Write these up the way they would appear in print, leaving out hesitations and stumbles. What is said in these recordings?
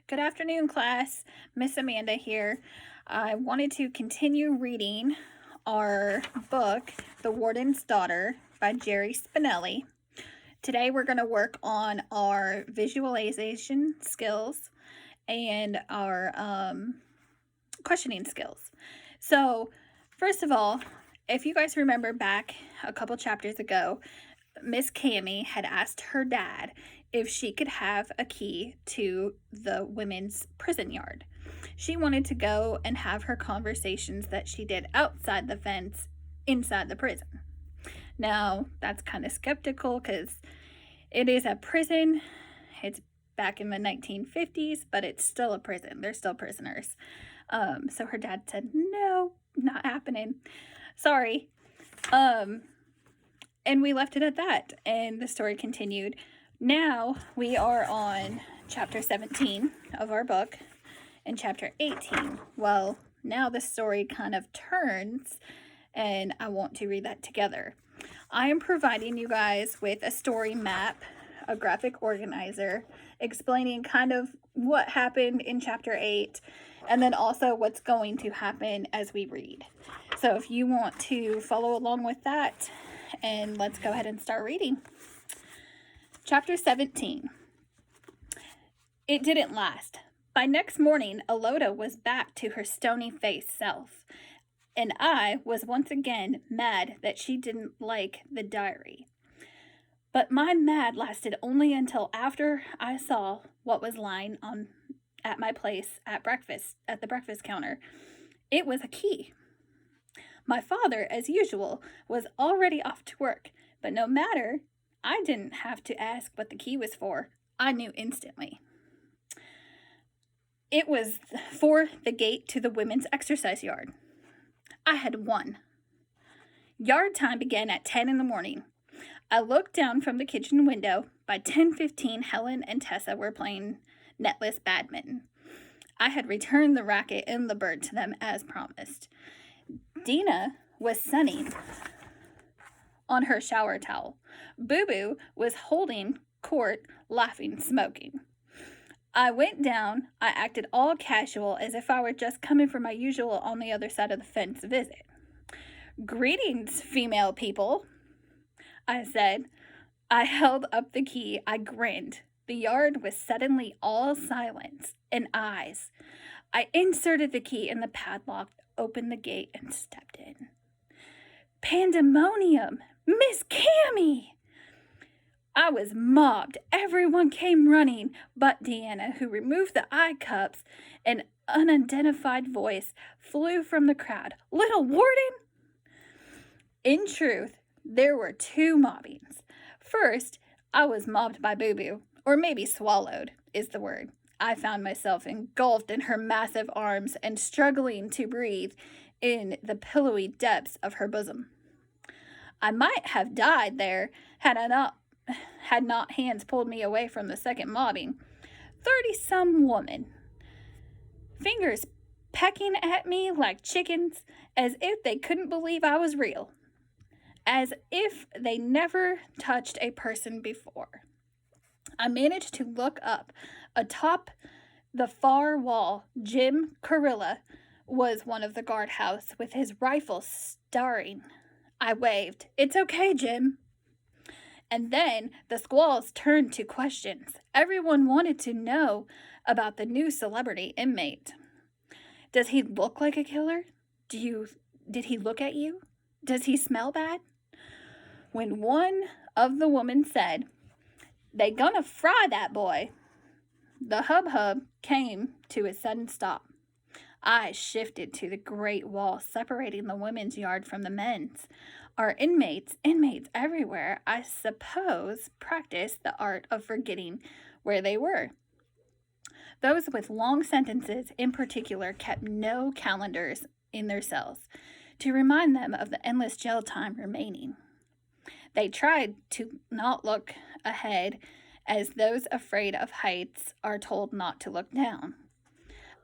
Good afternoon, class. Miss Amanda here. I wanted to continue reading our book, The Warden's Daughter by Jerry Spinelli. Today we're going to work on our visualization skills and our questioning skills. So, first of all, if you guys remember back a couple chapters ago, Miss Cammy had asked her dad if she could have a key to the women's prison yard. She wanted to go and have her conversations that she did outside the fence inside the prison. Now, that's kind of skeptical because it is a prison. It's back in the 1950s, but it's still a prison. They're still prisoners. So her dad said, no, not happening. Sorry. And we left it at that, and the story continued. Now we are on chapter 17 of our book and chapter 18. Well, now the story kind of turns, and I want to read that together. I am providing you guys with a story map, a graphic organizer, explaining kind of what happened in chapter 8, and then also what's going to happen as we read. So if you want to follow along with that, and let's go ahead and start reading. Chapter 17. It didn't last. By next morning, Eloda was back to her stony-faced self, and I was once again mad that she didn't like the diary. But my mad lasted only until after I saw what was lying at my place at the breakfast counter. It was a key. My father, as usual, was already off to work, but no matter, I didn't have to ask what the key was for. I knew instantly. It was for the gate to the women's exercise yard. I had won. Yard time began at 10 in the morning. I looked down from the kitchen window. By 10:15, Helen and Tessa were playing netless badminton. I had returned the racket and the bird to them as promised. Dina was sunning on her shower towel. Boo Boo was holding court, laughing, smoking. I went down. I acted all casual, as if I were just coming from my usual on the other side of the fence visit. Greetings, female people, I said. I held up the key. I grinned. The yard was suddenly all silence and eyes. I inserted the key in the padlock, opened the gate, and stepped in. Pandemonium! Miss Cammy! I was mobbed. Everyone came running but Deanna, who removed the eye cups. An unidentified voice flew from the crowd. Little Warden? In truth, there were two mobbings. First, I was mobbed by Boo Boo, or maybe swallowed is the word. I found myself engulfed in her massive arms and struggling to breathe in the pillowy depths of her bosom. I might have died there had not hands pulled me away from the second mobbing. 30-some woman. Fingers pecking at me like chickens, as if they couldn't believe I was real. As if they never touched a person before. I managed to look up. Atop the far wall, Jim Carilla was one of the guardhouse with his rifle staring. I waved. It's okay, Jim. And then the squalls turned to questions. Everyone wanted to know about the new celebrity inmate. Does he look like a killer? Did he look at you? Does he smell bad? When one of the women said, "They gonna fry that boy," the hubbub came to a sudden stop. Eyes shifted to the great wall separating the women's yard from the men's. Our inmates everywhere, I suppose, practiced the art of forgetting where they were. Those with long sentences in particular kept no calendars in their cells to remind them of the endless jail time remaining. They tried to not look ahead, as those afraid of heights are told not to look down.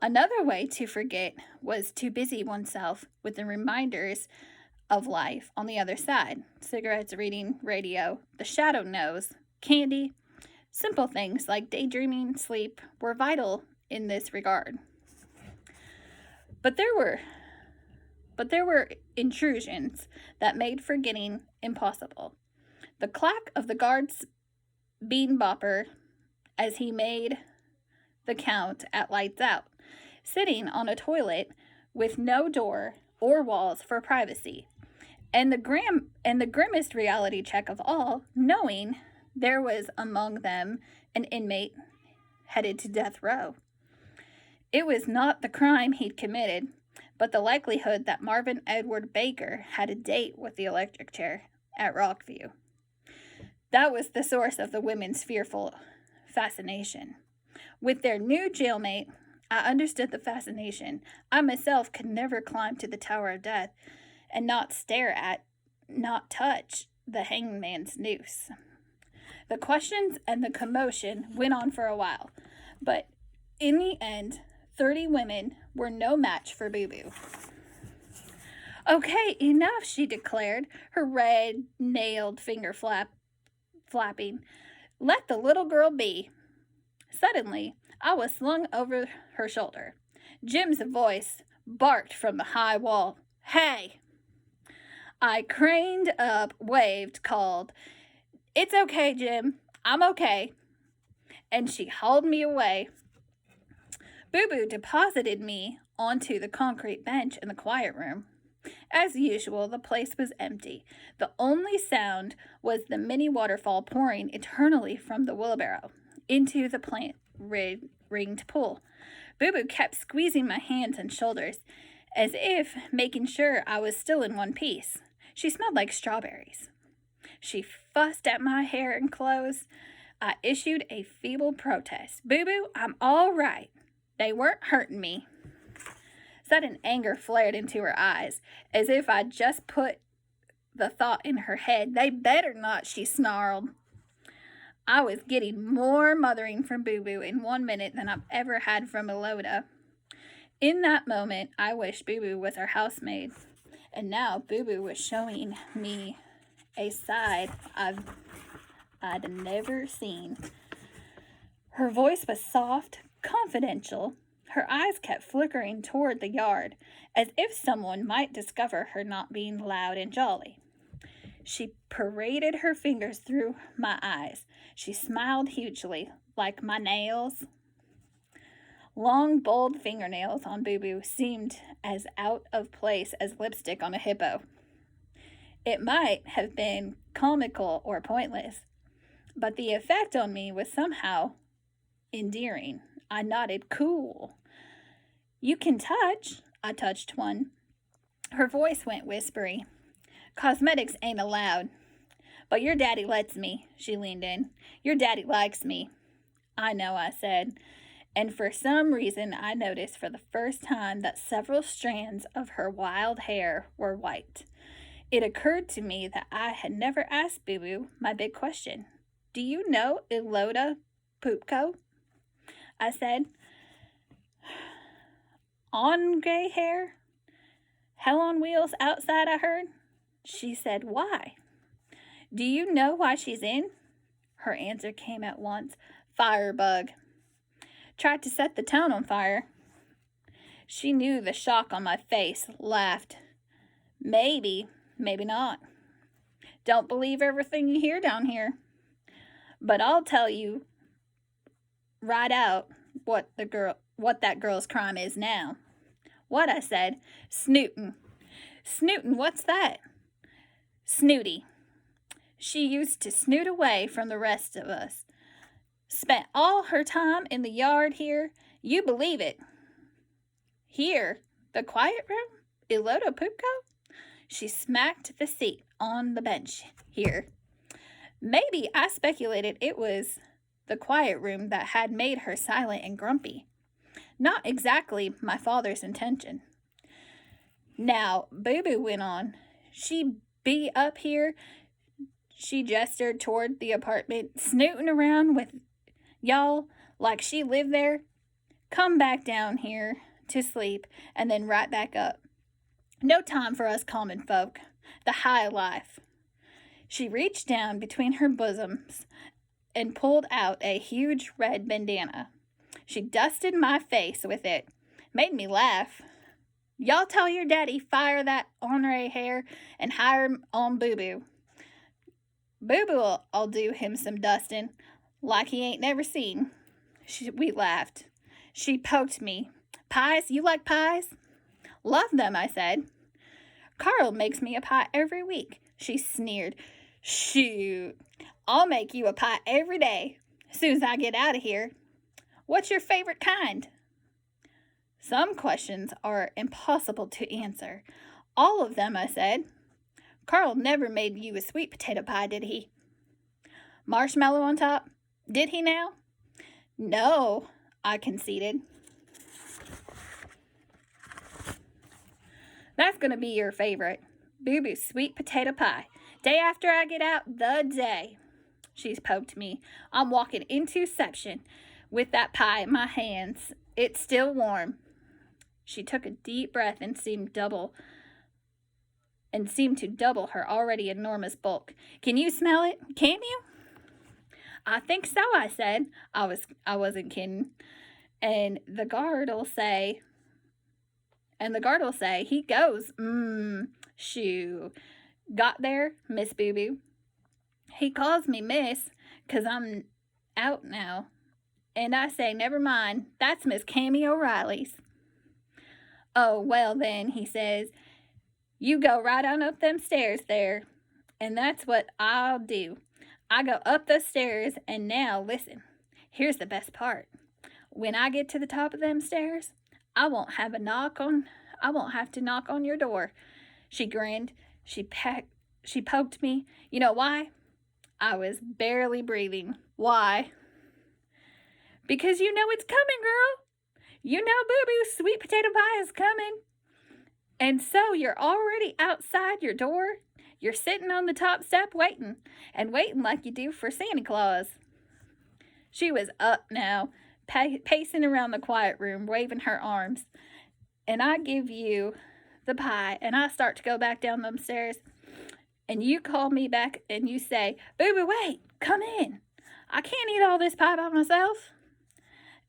Another way to forget was to busy oneself with the reminders of life on the other side. Cigarettes, reading, radio, the shadow knows, candy. Simple things like daydreaming, sleep were vital in this regard. But there were intrusions that made forgetting impossible. The clack of the guard's bean bopper as he made the count at lights out, sitting on a toilet with no door or walls for privacy, and the grimmest reality check of all, knowing there was among them an inmate headed to death row. It was not the crime he'd committed, but the likelihood that Marvin Edward Baker had a date with the electric chair at Rockview. That was the source of the women's fearful fascination. With their new jailmate, I understood the fascination. I myself could never climb to the Tower of Death and not stare at, not touch, the hangman's noose. The questions and the commotion went on for a while, but in the end, 30 women were no match for Boo Boo. "Okay, enough," she declared, her red-nailed finger flapping. "Let the little girl be." Suddenly, I was slung over her shoulder. Jim's voice barked from the high wall. "Hey!" I craned up, waved, called, "It's okay, Jim. I'm okay." And she hauled me away. Boo Boo deposited me onto the concrete bench in the quiet room. As usual, the place was empty. The only sound was the mini waterfall pouring eternally from the wheelbarrow into the plant-ringed pool. Boo Boo kept squeezing my hands and shoulders, as if making sure I was still in one piece. She smelled like strawberries. She fussed at my hair and clothes. I issued a feeble protest. "Boo Boo, I'm all right. They weren't hurting me." Sudden anger flared into her eyes, as if I'd just put the thought in her head. "They better not," she snarled. I was getting more mothering from Boo Boo in 1 minute than I've ever had from Eloda. In that moment, I wished Boo Boo was our housemaid, and now Boo Boo was showing me a side I'd never seen. Her voice was soft, confidential. Her eyes kept flickering toward the yard, as if someone might discover her not being loud and jolly. She paraded her fingers through my eyes. She smiled hugely, like my nails. Long, bold fingernails on Boo Boo seemed as out of place as lipstick on a hippo. It might have been comical or pointless, but the effect on me was somehow endearing. I nodded, "Cool." "You can touch." I touched one. Her voice went whispery. "Cosmetics ain't allowed. But your daddy lets me." She leaned in. "Your daddy likes me." "I know," I said. And for some reason, I noticed for the first time that several strands of her wild hair were white. It occurred to me that I had never asked Boo Boo my big question. "Do you know Eloda Pupko?" I said. "On gray hair? Hell on wheels outside, I heard." She said, "Why?" "Do you know why she's in?" Her answer came at once. "Firebug. Tried to set the town on fire." She knew the shock on my face, laughed. "Maybe, maybe not. Don't believe everything you hear down here. But I'll tell you right out what that girl's crime is now." "What?" I said. "Snootin'." "Snootin', what's that?" "Snooty. She used to snoot away from the rest of us. Spent all her time in the yard here. You believe it." "Here? The quiet room? Eloda Pupko?" She smacked the seat on the bench. "Here." Maybe I speculated it was the quiet room that had made her silent and grumpy. Not exactly my father's intention. "Now," Boo Boo went on, "she be up here," she gestured toward the apartment, "snooting around with y'all like she lived there. Come back down here to sleep and then right back up. No time for us common folk. The high life." She reached down between her bosoms and pulled out a huge red bandana. She dusted my face with it. Made me laugh. Y'all tell your daddy fire that ornery hair and hire him on Boo Boo. Boo Boo'll do him some dustin' like he ain't never seen. We laughed. She poked me. Pies? You like pies? Love them, I said. Carl makes me a pie every week, she sneered. Shoot, I'll make you a pie every day, soon as I get out of here. What's your favorite kind? Some questions are impossible to answer. All of them, I said. Carl never made you a sweet potato pie, did he? Marshmallow on top? Did he now? No, I conceded. That's going to be your favorite. Boo Boo's sweet potato pie. Day after I get out, the day. She's poked me. I'm walking into reception with that pie in my hands. It's still warm. She took a deep breath and seemed to double her already enormous bulk. Can you smell it? Can you? I think so, I said. I wasn't kidding. And the guard'll say, he goes, shoo. Got there, Miss Boo Boo? He calls me Miss, 'cause I'm out now. And I say, never mind, that's Miss Cammy O'Reilly's. Oh, well then, he says, you go right on up them stairs there. And that's what I'll do. I go up the stairs, and now listen, here's the best part. When I get to the top of them stairs, I won't have to knock on your door. She grinned. She poked me. You know why? I was barely breathing. Why? Because you know it's coming, girl. You know Boo Boo's sweet potato pie is coming. And so you're already outside your door. You're sitting on the top step waiting like you do for Santa Claus. She was up now, pacing around the quiet room, waving her arms. And I give you the pie, and I start to go back down them stairs. And you call me back, and you say, Boo Boo, wait, come in. I can't eat all this pie by myself.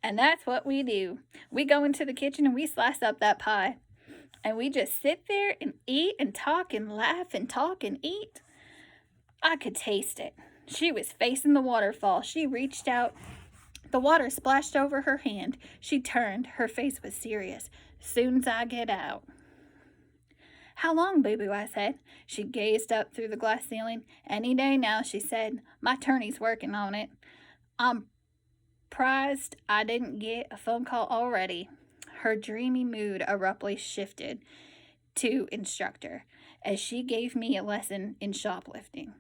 And that's what we do. We go into the kitchen, and we slice up that pie. And we just sit there and eat and talk and laugh and talk and eat. I could taste it. She was facing the waterfall. She reached out. The water splashed over her hand. She turned. Her face was serious. Soon as I get out. How long, Boo Boo? I said. She gazed up through the glass ceiling. Any day now, she said. My attorney's working on it. I'm surprised I didn't get a phone call already. Her dreamy mood abruptly shifted to instructor as she gave me a lesson in shoplifting.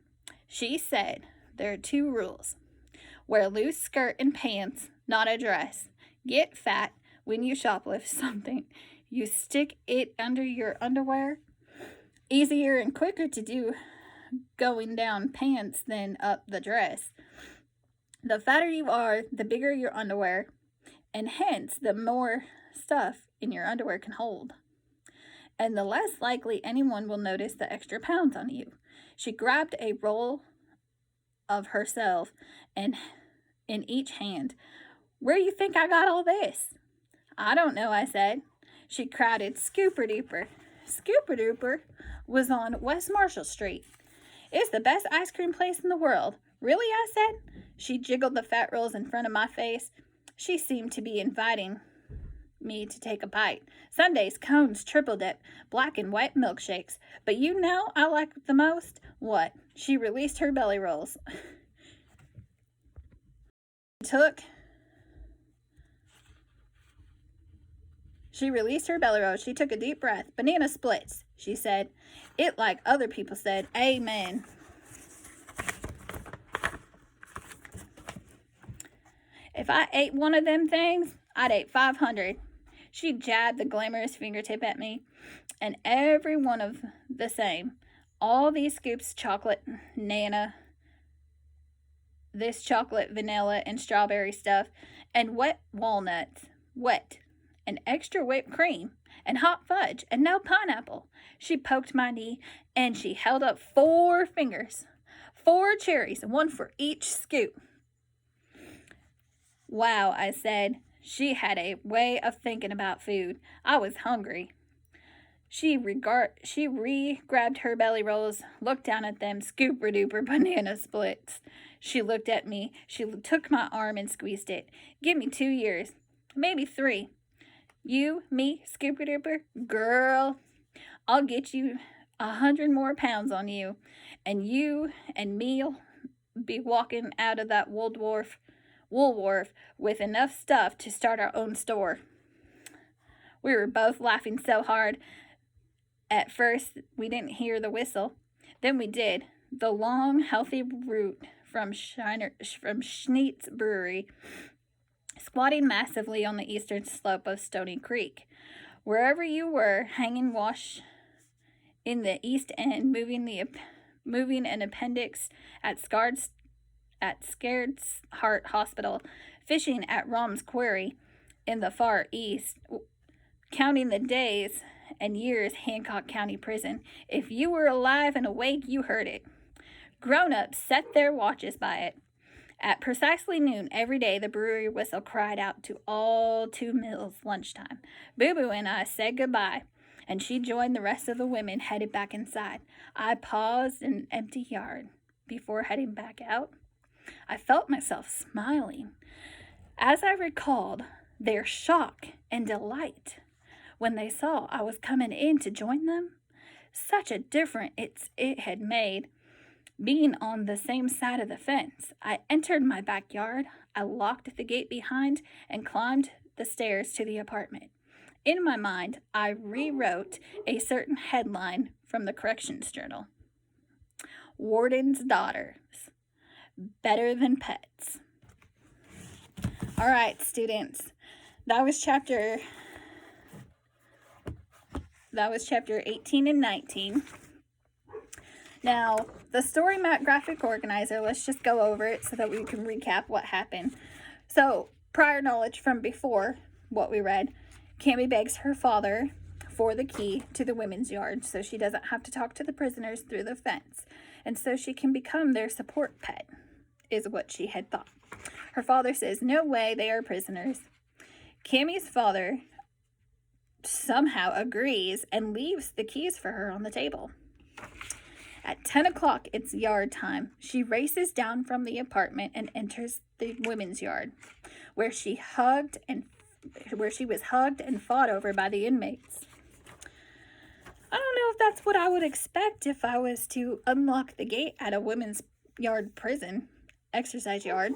She said, there are 2 rules. Wear loose skirt and pants, not a dress. Get fat when you shoplift something. You stick it under your underwear. Easier and quicker to do going down pants than up the dress. The fatter you are, the bigger your underwear, and hence the more stuff in your underwear can hold. And the less likely anyone will notice the extra pounds on you. She grabbed a roll of herself and in each hand. Where you think I got all this? I don't know, I said. She crowded Scooper Duper. Scooper Duper was on West Marshall Street. It's the best ice cream place in the world. Really, I said. She jiggled the fat rolls in front of my face. She seemed to be inviting me to take a bite. Sundays, cones, triple dip, black and white milkshakes. But you know I like the most? What? She released her belly rolls. She released her belly rolls. She took a deep breath. Banana splits, she said. It like other people said. Amen. If I ate one of them things, I'd ate 500. She jabbed the glamorous fingertip at me, and every one of the same. All these scoops chocolate, Nana, this chocolate, vanilla, and strawberry stuff, and wet walnuts, wet, and extra whipped cream, and hot fudge, and no pineapple. She poked my knee, and she held up 4 fingers, 4 cherries, 1 for each scoop. Wow, I said. She had a way of thinking about food. I was hungry. She grabbed her belly rolls, looked down at them, scooper duper banana splits. She looked at me. She took my arm and squeezed it. Give me 2 years, maybe 3. You, me, scooper duper, girl, I'll get you 100 more pounds on you, and you and me'll be walking out of that Woolworth with enough stuff to start our own store. We were both laughing so hard. At first, we didn't hear the whistle. Then we did. The long, healthy route from Schneit's Brewery, squatting massively on the eastern slope of Stony Creek. Wherever you were, hanging wash in the East End, moving an appendix at Scared's Heart Hospital, fishing at Rom's Quarry in the far east, counting the days and years Hancock County Prison. If you were alive and awake, you heard it. Grown-ups set their watches by it. At precisely noon every day, the brewery whistle cried out to all 2 meals lunchtime. Boo-Boo and I said goodbye, and she joined the rest of the women headed back inside. I paused in an empty yard before heading back out. I felt myself smiling as I recalled their shock and delight when they saw I was coming in to join them. Such a difference it had made being on the same side of the fence. I entered my backyard. I locked the gate behind and climbed the stairs to the apartment. In my mind, I rewrote a certain headline from the Corrections Journal. Warden's Daughters. Better than pets. All right, students. That was chapter 18 and 19. Now, the story map graphic organizer, let's just go over it so that we can recap what happened. So, prior knowledge from before what we read, Cammie begs her father for the key to the women's yard so she doesn't have to talk to the prisoners through the fence, and so she can become their support pet, is what she had thought. Her father says, no way, they are prisoners. Cammie's father somehow agrees and leaves the keys for her on the table. At 10 o'clock, it's yard time. She races down from the apartment and enters the women's yard, where she was hugged and fought over by the inmates. I don't know if that's what I would expect if I was to unlock the gate at a women's yard prison, exercise yard.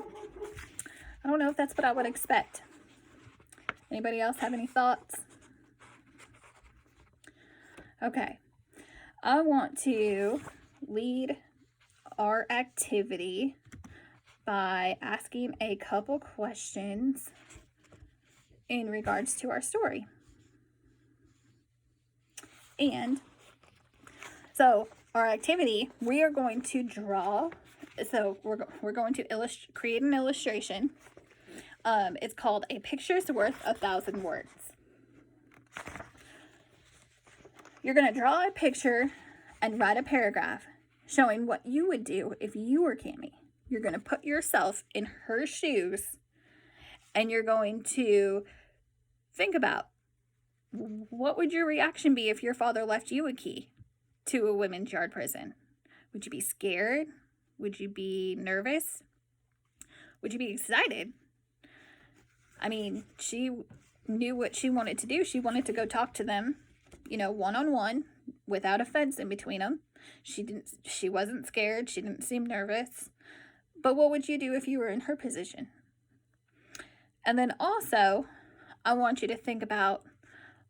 I don't know if that's what I would expect. Anybody else have any thoughts? Okay. I want to lead our activity by asking a couple questions in regards to our story. And so our activity, we are going to draw. So we're going to create an illustration. It's called A Picture's Worth 1,000 Words. You're going to draw a picture and write a paragraph showing what you would do if you were Cammie. You're going to put yourself in her shoes, and you're going to think about what would your reaction be if your father left you a key to a women's yard prison. Would you be scared? Would you be nervous? Would you be excited? I mean, she knew what she wanted to do. She wanted to go talk to them, one-on-one, without a fence in between them. She wasn't scared. She didn't seem nervous. But what would you do if you were in her position? And then also, I want you to think about,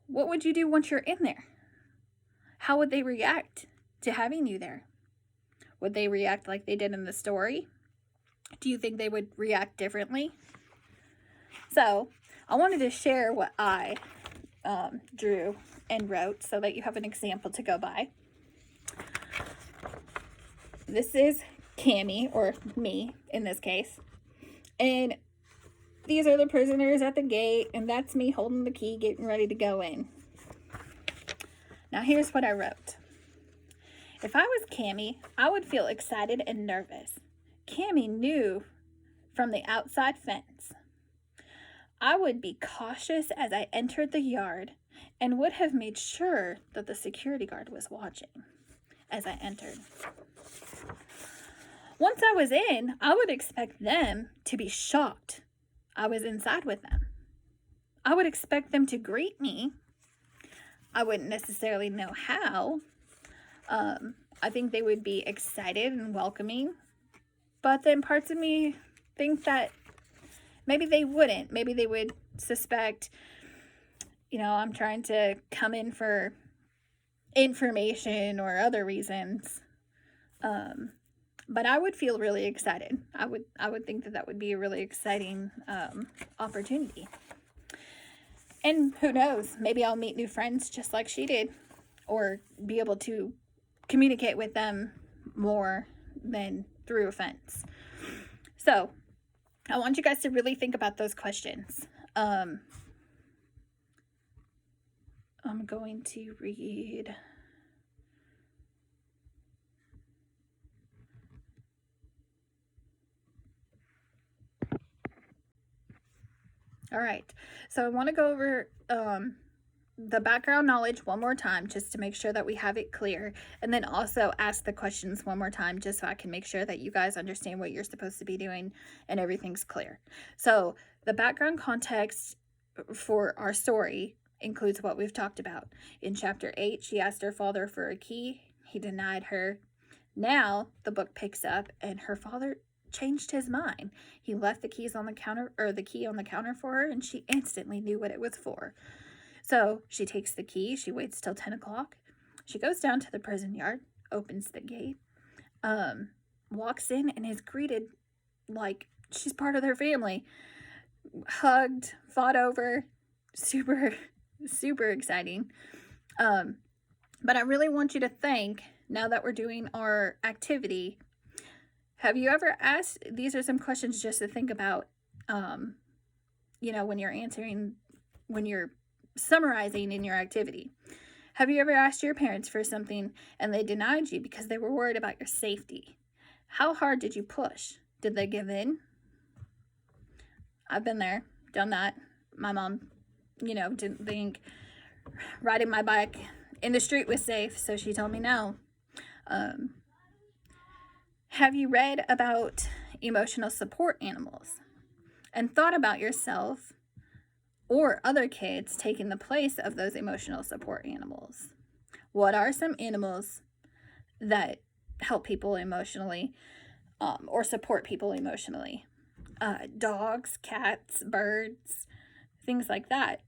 what would you do once you're in there? How would they react to having you there? Would they react like they did in the story? Do you think they would react differently? So, I wanted to share what I drew and wrote so that you have an example to go by. This is Cammie, or me in this case. And these are the prisoners at the gate, and that's me holding the key, getting ready to go in. Now here's what I wrote. If I was Cammie, I would feel excited and nervous. Cammie knew from the outside fence. I would be cautious as I entered the yard and would have made sure that the security guard was watching as I entered. Once I was in, I would expect them to be shocked I was inside with them. I would expect them to greet me. I wouldn't necessarily know how. I think they would be excited and welcoming. But then parts of me think that maybe they wouldn't. Maybe they would suspect, I'm trying to come in for information or other reasons. But I would feel really excited. I would think that would be a really exciting opportunity. And who knows, maybe I'll meet new friends just like she did, or be able to communicate with them more than through a fence. So I want you guys to really think about those questions. I'm going to read. All right, so I want to go over the background knowledge one more time just to make sure that we have it clear, and then also ask the questions one more time just so I can make sure that you guys understand what you're supposed to be doing and everything's clear. So the background context for our story includes what we've talked about. In chapter 8, she asked her father for a key. He denied her. Now the book picks up and her father changed his mind. He left the keys on the counter, or the key on the counter for her, and she instantly knew what it was for. So she takes the key, she waits till 10 o'clock. She goes down to the prison yard, opens the gate, walks in, and is greeted like she's part of their family. Hugged, fought over, super, super exciting. But I really want you to think, now that we're doing our activity, have you ever asked, these are some questions just to think about, when you're answering, when you're summarizing in your activity. Have you ever asked your parents for something and they denied you because they were worried about your safety? How hard did you push? Did they give in? I've been there, done that. My mom, didn't think riding my bike in the street was safe, so she told me no. Have you read about emotional support animals and thought about yourself or other kids taking the place of those emotional support animals? What are some animals that help people emotionally or support people emotionally? Dogs, cats, birds, things like that.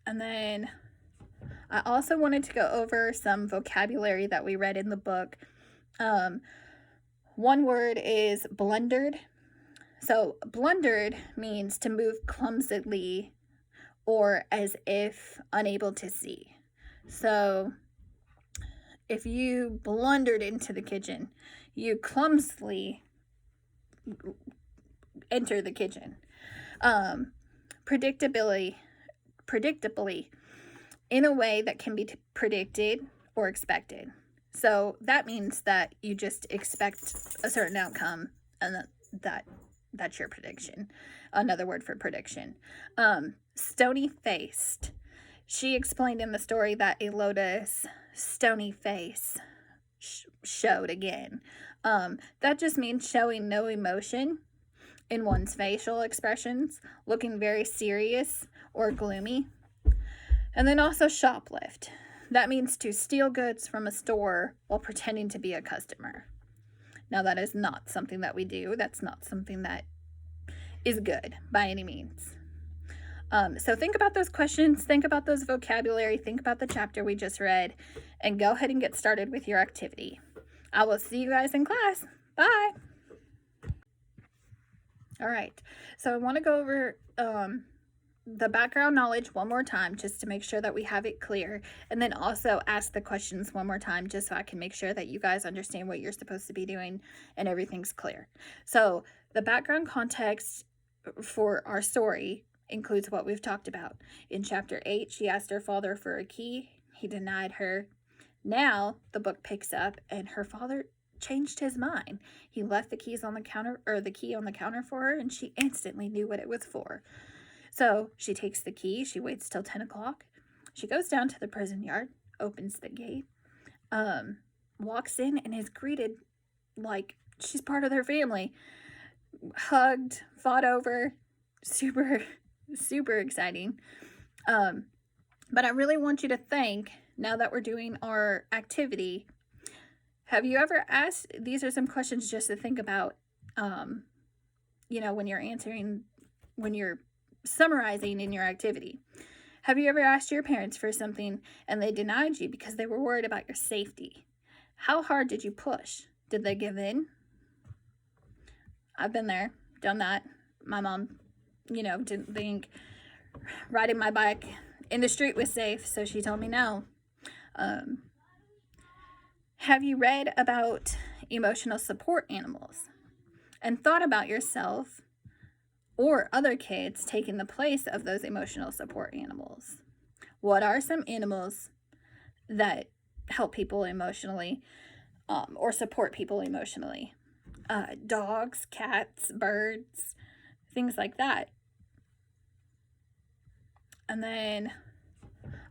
And then I also wanted to go over some vocabulary that we read in the book. One word is blundered. So blundered means to move clumsily or as if unable to see. So if you blundered into the kitchen, you clumsily enter the kitchen. Predictably, in a way that can be predicted or expected. So that means that you just expect a certain outcome, and that's your prediction. Another word for prediction. Stony-faced. She explained in the story that a lotus stony face showed again. That just means showing no emotion in one's facial expressions, looking very serious or gloomy. And then also shoplift. That means to steal goods from a store while pretending to be a customer. Now, that is not something that we do. That's not something that is good by any means. So think about those questions, think about those vocabulary, think about the chapter we just read, and go ahead and get started with your activity. I will see you guys in class. Bye. All right, so I want to go over the background knowledge one more time just to make sure that we have it clear, and then also ask the questions one more time just so I can make sure that you guys understand what you're supposed to be doing and everything's clear. So the background context for our story includes what we've talked about. In chapter 8, she asked her father for a key. He denied her. Now the book picks up and her father changed his mind. He left the keys on the counter, or the key on the counter for her, and she instantly knew what it was for. So she takes the key, she waits till 10 o'clock. She goes down to the prison yard, opens the gate, walks in, and is greeted like she's part of their family. Hugged, fought over, super, super exciting. But I really want you to think, now that we're doing our activity, have you ever asked, these are some questions just to think about, when you're answering, when you're summarizing in your activity. Have you ever asked your parents for something and they denied you because they were worried about your safety? How hard did you push? Did they give in? I've been there, done that. My mom, didn't think riding my bike in the street was safe, so she told me no. Have you read about emotional support animals and thought about yourself or other kids taking the place of those emotional support animals? What are some animals that help people emotionally, or support people emotionally? Dogs, cats, birds, things like that. And then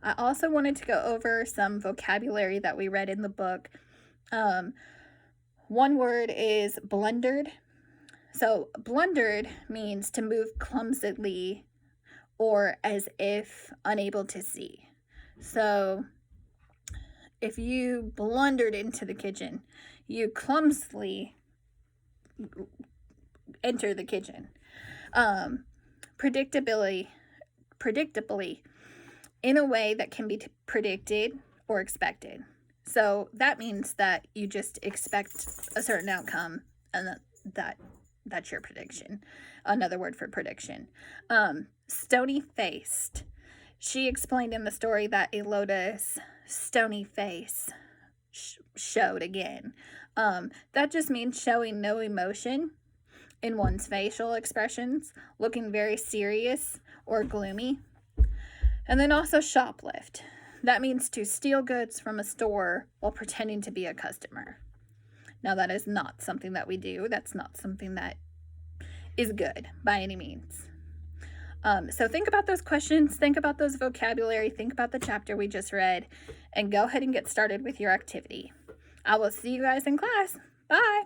I also wanted to go over some vocabulary that we read in the book. One word is blundered. So blundered means to move clumsily or as if unable to see. So if you blundered into the kitchen, you clumsily enter the kitchen. Predictably, in a way that can be predicted or expected. So that means that you just expect a certain outcome, and that's your prediction. Another word for prediction. Stony-faced. She explained in the story that a lotus stony face showed again. That just means showing no emotion in one's facial expressions, looking very serious or gloomy. And then also shoplift. That means to steal goods from a store while pretending to be a customer. Now, that is not something that we do. That's not something that is good by any means. So think about those questions, think about those vocabulary, think about the chapter we just read, and go ahead and get started with your activity. I will see you guys in class. Bye.